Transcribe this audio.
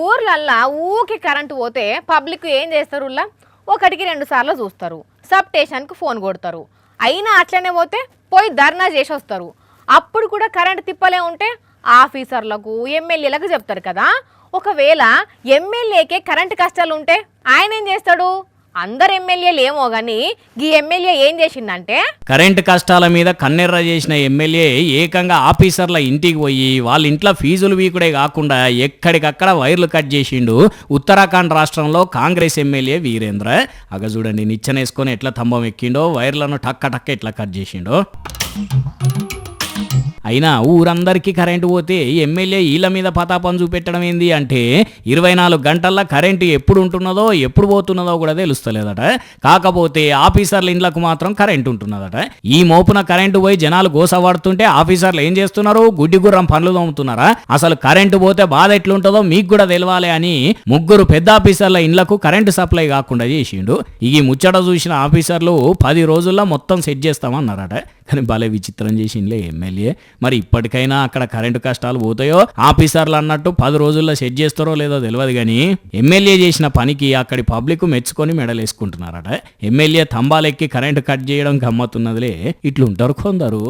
ఊర్లల్లా ఊకి current పోతే public ఏం చేస్తారు? ఒకటికి 2 సార్లు చూస్తారు, సబ్ స్టేషన్కి ఫోన్ కొడతారు. అయినా అట్లనే పోతే పోయి ధర్నా చేసి వస్తారు. అప్పుడు కూడా కరెంటు తిప్పలే ఉంటే ఆఫీసర్లకు ఎమ్మెల్యేలకు చెప్తారు కదా. ఒకవేళ ఎమ్మెల్యేకే కరెంటు కష్టాలు ఉంటే ఆయన ఏం చేస్తాడు? అందరు ఎమ్మెల్యేలు ఏమో గానీ ఈ ఎమ్మెల్యే ఏం చేసిందంటే కరెంటు కష్టాల మీద కన్నెర్ర చేసిన ఎమ్మెల్యే ఏకంగా ఆఫీసర్ల ఇంటికి పోయి వాళ్ళ ఇంట్లో ఫీజులు వీకుడే కాకుండా ఎక్కడికక్కడ వైర్లు కట్ చేసిండు. ఉత్తరాఖండ్ రాష్ట్రంలో కాంగ్రెస్ ఎమ్మెల్యే వీరేంద్ర. అగ చూడండి, నిచ్చెనేసుకొని ఎట్లా తంబం ఎక్కిండో, వైర్లను టక్క టక్క ఎట్లా కట్ చేసిండో. అయినా ఊరందరికీ కరెంటు పోతే ఎమ్మెల్యే వీళ్ళ మీద పతాపం చూపెట్టడం ఏంది అంటే 24 గంటల్లో కరెంటు ఎప్పుడు ఉంటున్నదో ఎప్పుడు పోతున్నదో కూడా తెలుస్తలేదట. కాకపోతే ఆఫీసర్ల ఇండ్లకు మాత్రం కరెంటు ఉంటున్నదట. ఈ మోపున కరెంటు పోయి జనాలు గోసపడుతుంటే ఆఫీసర్లు ఏం చేస్తున్నారు? గుడ్డి గుర్రం పనులు తోముతున్నారా? అసలు కరెంటు పోతే బాధ ఎట్లుంటుందో మీకు కూడా తెలవాలి అని 3 పెద్ద ఆఫీసర్ల ఇండ్లకు కరెంటు సప్లై కాకుండా చేసిండు. ఈ ముచ్చట చూసిన ఆఫీసర్లు 10 రోజుల్లో మొత్తం సెట్ చేస్తామన్నారట. కానీ భలే విచిత్రం చేసిండ్లే ఎమ్మెల్యే. మరి ఇప్పటికైనా అక్కడ కరెంటు కష్టాలు పోతాయో, ఆఫీసర్లు అన్నట్టు 10 రోజుల్లో సెట్ చేస్తారో లేదో తెలియదు. కానీ ఎమ్మెల్యే చేసిన పనికి అక్కడి పబ్లిక్ మెచ్చుకొని మెడలేసుకుంటున్నారట. ఎమ్మెల్యే తంబాలెక్కి కరెంటు కట్ చేయడం గమ్మత్తున్నదిలే. ఇట్లుంటారు కొందరు.